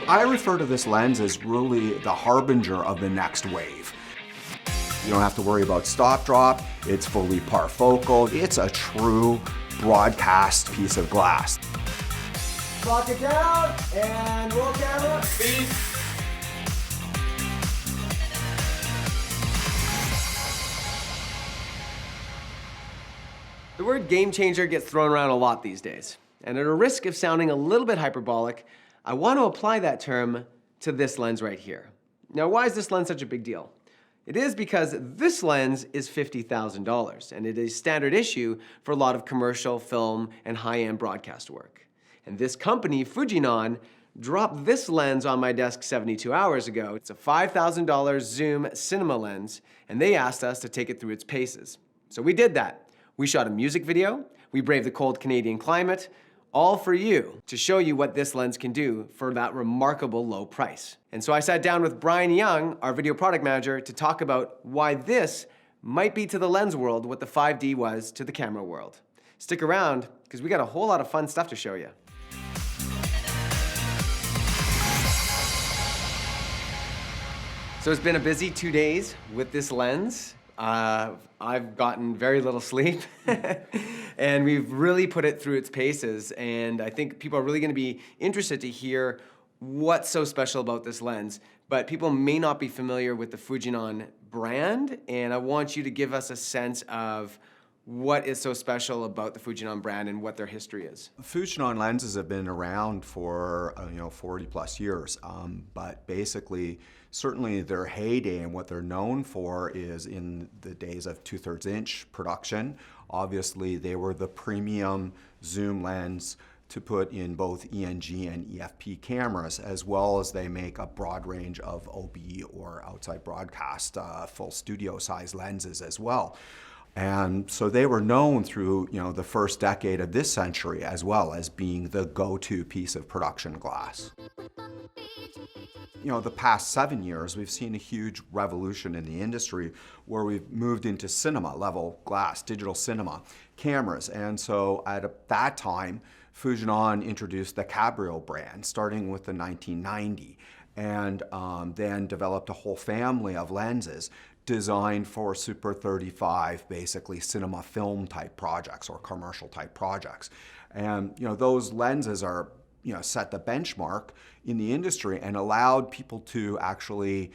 I refer to this lens as really the harbinger of the next wave. You don't have to worry about stop drop, it's fully parfocal, it's a true broadcast piece of glass. Lock it down, and roll camera, speed. The word game changer gets thrown around a lot these days. And at a risk of sounding a little bit hyperbolic, I want to apply that term to this lens right here. Now, why is this lens such a big deal? It is because this lens is $50,000, and it is standard issue for a lot of commercial, film, and high-end broadcast work. And this company, FUJINON, dropped this lens on my desk 72 hours ago. It's a $5,000 zoom cinema lens, and they asked us to take it through its paces. So we did that. We shot a music video, we braved the cold Canadian climate, all for you, to show you what this lens can do for that remarkable low price. And so I sat down with Brian Young, our video product manager, to talk about why this might be to the lens world what the 5D was to the camera world. Stick around, because we got a whole lot of fun stuff to show you. So it's been a busy 2 days with this lens. I've gotten very little sleep and we've really put it through its paces, and I think people are really going to be interested to hear what's so special about this lens. But people may not be familiar with the FUJINON brand, and I want you to give us a sense of what is so special about the FUJINON brand and what their history is. FUJINON lenses have been around for 40 plus years, but basically certainly their heyday and what they're known for is in the days of 2/3 inch production. Obviously they were the premium zoom lens to put in both ENG and EFP cameras, as well as they make a broad range of OB or outside broadcast full studio size lenses as well. And so they were known through the first decade of this century as well as being the go-to piece of production glass. The past 7 years, we've seen a huge revolution in the industry where we've moved into cinema level glass, digital cinema cameras. And so at that time, FUJINON introduced the Cabrio brand, starting with the 1990, and then developed a whole family of lenses designed for Super 35, basically cinema film type projects or commercial type projects. And those lenses are set the benchmark in the industry and allowed people to actually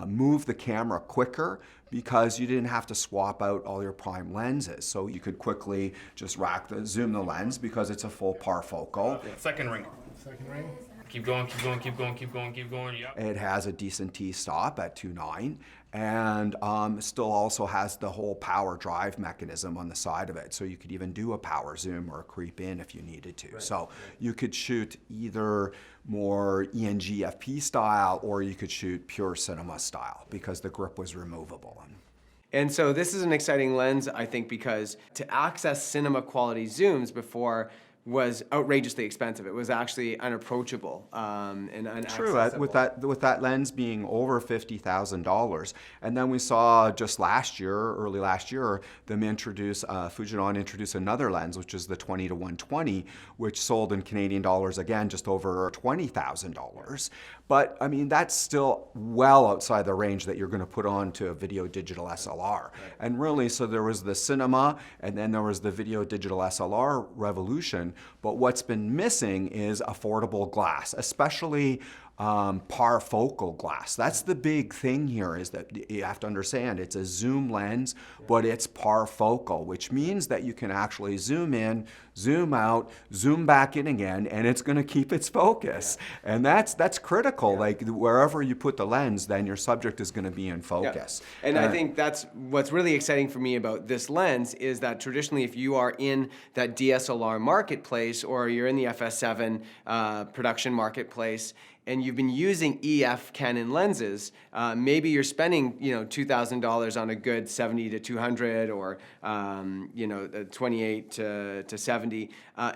move the camera quicker because you didn't have to swap out all your prime lenses. So you could quickly just zoom the lens because it's a full parfocal. Second ring. Second ring. Keep going, keep going, keep going, keep going, keep going. Yep. It has a decent T-stop at 2.9, and still also has the whole power drive mechanism on the side of it. So you could even do a power zoom or a creep in if you needed to. Right. So you could shoot either more ENG FP style or you could shoot pure cinema style because the grip was removable. And so this is an exciting lens, I think, because to access cinema quality zooms before was outrageously expensive. It was actually unapproachable and unaccessible. True, with that lens being over $50,000. And then we saw just early last year, FUJINON introduce another lens, which is the 20-120, which sold in Canadian dollars, again, just over $20,000. But I mean, that's still well outside the range that you're going to put onto a video digital SLR. Right. And really, so there was the cinema, and then there was the video digital SLR revolution. But what's been missing is affordable glass, especially parfocal glass. That's the big thing here, is that you have to understand it's a zoom lens, but it's parfocal, which means that you can actually zoom in, zoom out, zoom back in again, and it's going to keep its focus. Yeah. And that's critical. Yeah. Like wherever you put the lens, then your subject is going to be in focus. Yeah. And I think that's what's really exciting for me about this lens is that traditionally, if you are in that DSLR marketplace or you're in the FS7 production marketplace, and you've been using EF Canon lenses, maybe you're spending $2,000 on a good 70 to 200 or 28 to 70,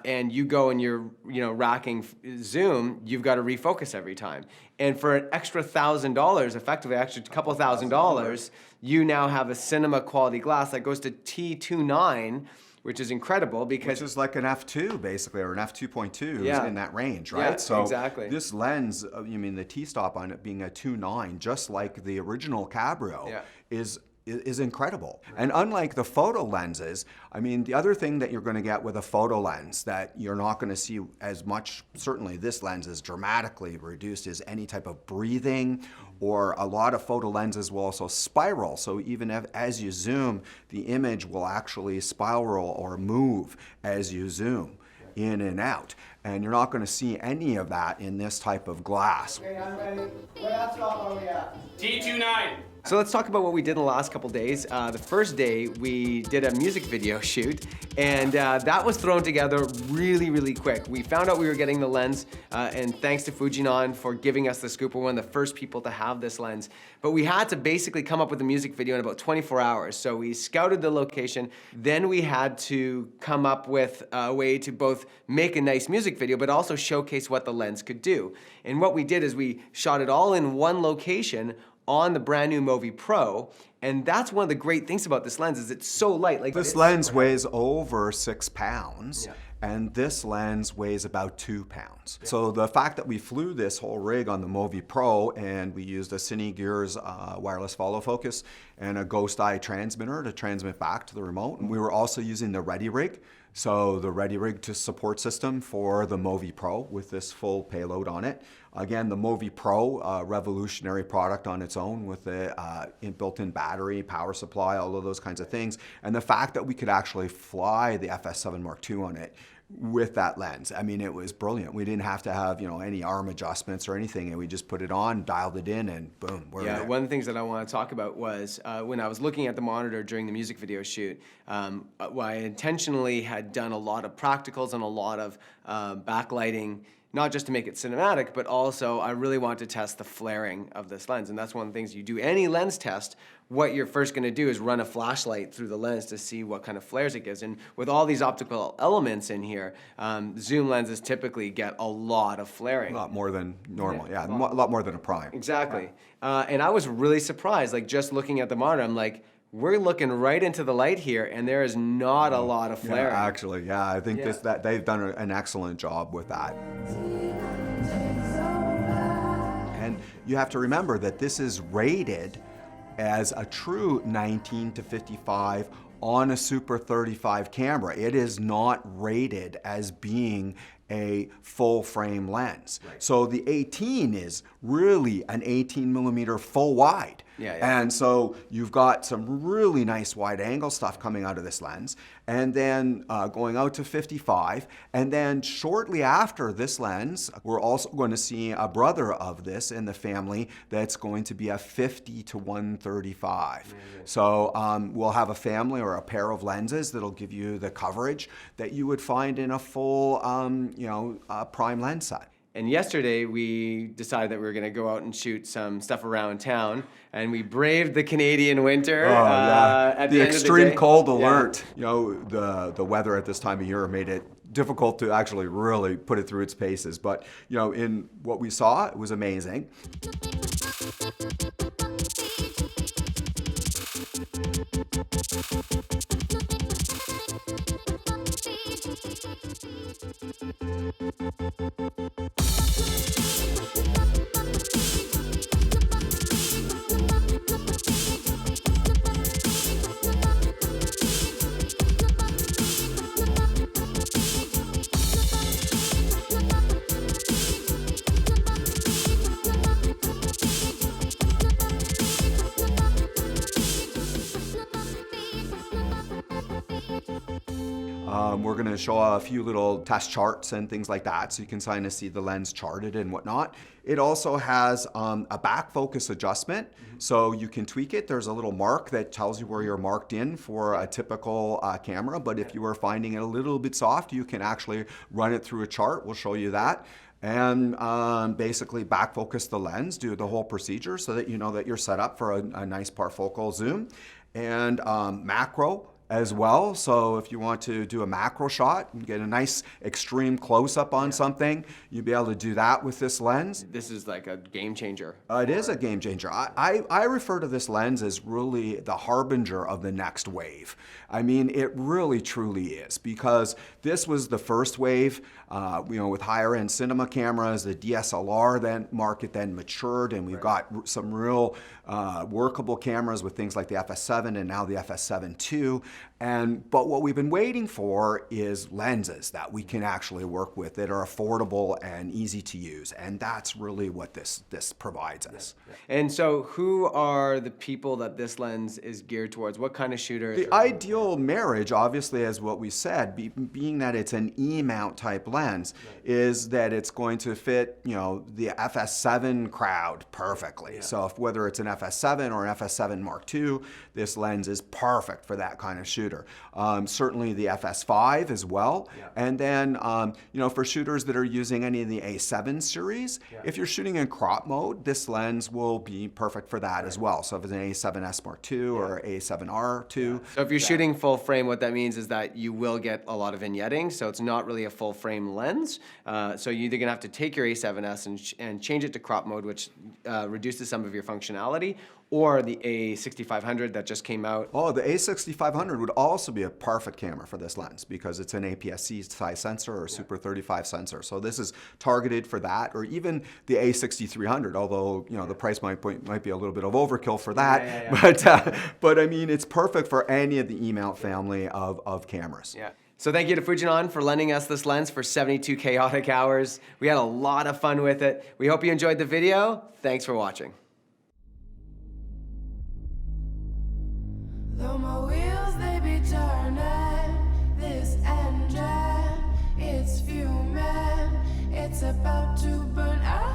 and you go and you're racking zoom, you've got to refocus every time. And for an extra $1,000, effectively, actually a couple $1,000, you now have a cinema quality glass that goes to T29, which is incredible because... Which is like an f2 basically, or an f2.2 Yeah. in that range, right? Yeah, so exactly. this lens, you mean the T-stop on it being a 2.9, just like the original Cabrio, Yeah. is incredible. And unlike the photo lenses, I mean, the other thing that you're going to get with a photo lens that you're not going to see as much, certainly this lens is dramatically reduced, is any type of breathing, or a lot of photo lenses will also spiral. So even as you zoom, the image will actually spiral or move as you zoom in and out. And you're not going to see any of that in this type of glass. Okay, I'm ready. What stop are we at? T29. So let's talk about what we did in the last couple days. The first day, we did a music video shoot, and that was thrown together really, really quick. We found out we were getting the lens, and thanks to FUJINON for giving us the scoop. We're one of the first people to have this lens. But we had to basically come up with a music video in about 24 hours. So we scouted the location, then we had to come up with a way to both make a nice music video, but also showcase what the lens could do. And what we did is we shot it all in one location on the brand new Movi Pro, and that's one of the great things about this lens is it's so light. Like this lens weighs over 6 pounds, Yeah. and this lens weighs about 2 pounds. So the fact that we flew this whole rig on the Movi Pro and we used a Cine Gears wireless follow focus and a Ghost Eye transmitter to transmit back to the remote, and we were also using the Ready Rig. So the Ready Rig to support system for the Movi Pro with this full payload on it. Again, the Movi Pro, revolutionary product on its own with the built-in battery, power supply, all of those kinds of things. And the fact that we could actually fly the FS7 Mark II on it with that lens, I mean, it was brilliant. We didn't have to have, any arm adjustments or anything, and we just put it on, dialed it in, and boom, we're there. One of the things that I want to talk about was when I was looking at the monitor during the music video shoot, I intentionally had done a lot of practicals and a lot of backlighting, not just to make it cinematic, but also I really want to test the flaring of this lens. And that's one of the things you do any lens test, what you're first gonna do is run a flashlight through the lens to see what kind of flares it gives. And with all these optical elements in here, zoom lenses typically get a lot of flaring. A lot more than normal, a lot more than a prime. Exactly. And I was really surprised, like just looking at the monitor, I'm like, we're looking right into the light here, and there is not a lot of flaring. Actually, I think that they've done an excellent job with that. And you have to remember that this is rated as a true 19 to 55 on a Super 35 camera. It is not rated as being a full frame lens. Right. So the 18 is really an 18 millimeter full wide. And so you've got some really nice wide angle stuff coming out of this lens, and then going out to 55, and then shortly after this lens, we're also going to see a brother of this in the family that's going to be a 50 to 135. So we'll have a family or a pair of lenses that'll give you the coverage that you would find in a full, prime lens set. And yesterday we decided that we were going to go out and shoot some stuff around town, and we braved the Canadian winter. At the end extreme of the day. cold alert. The weather at this time of year made it difficult to actually really put it through its paces. But in what we saw, it was amazing. We're going to show a few little test charts and things like that, so you can kind of see the lens charted and whatnot. It also has a back focus adjustment, so you can tweak it. There's a little mark that tells you where you're marked in for a typical camera, but if you are finding it a little bit soft, you can actually run it through a chart. We'll show you that. And basically back focus the lens, do the whole procedure so that you know that you're set up for a nice parfocal zoom. And macro, as well. So if you want to do a macro shot and get a nice extreme close-up on something, you'll be able to do that with this lens. This is like a game changer. It is a game changer. I refer to this lens as really the harbinger of the next wave. I mean, it really truly is, because this was the first wave, with higher end cinema cameras. The DSLR market then matured, and we've got some real workable cameras with things like the FS7 and now the FS7 II. But what we've been waiting for is lenses that we can actually work with that are affordable and easy to use, and that's really what this provides us. And so who are the people that this lens is geared towards? What kind of shooters? The ideal marriage, obviously, as what we said, being that it's an E-mount type lens, is that it's going to fit, the FS7 crowd perfectly. So whether it's an FS7 or an FS7 Mark II, this lens is perfect for that kind of shooter. Certainly the FS5 as well. And then, for shooters that are using any of the A7 series, if you're shooting in crop mode, this lens will be perfect for that as well. So if it's an A7S Mark II or A7R II. So if you're shooting full frame, what that means is that you will get a lot of vignetting, so it's not really a full frame lens. So you're either gonna have to take your A7S and change it to crop mode, which reduces some of your functionality, or the A6500 that just came out. Oh, the A6500 would also be a perfect camera for this lens, because it's an APS-C size sensor or Super 35 sensor. So this is targeted for that, or even the A6300, although the price might be a little bit of overkill for that. But I mean, it's perfect for any of the E-mount family of cameras. Yeah. So thank you to FUJINON for lending us this lens for 72 chaotic hours. We had a lot of fun with it. We hope you enjoyed the video. Thanks for watching. Though my wheels they be turning, this engine, it's fuming, it's about to burn out.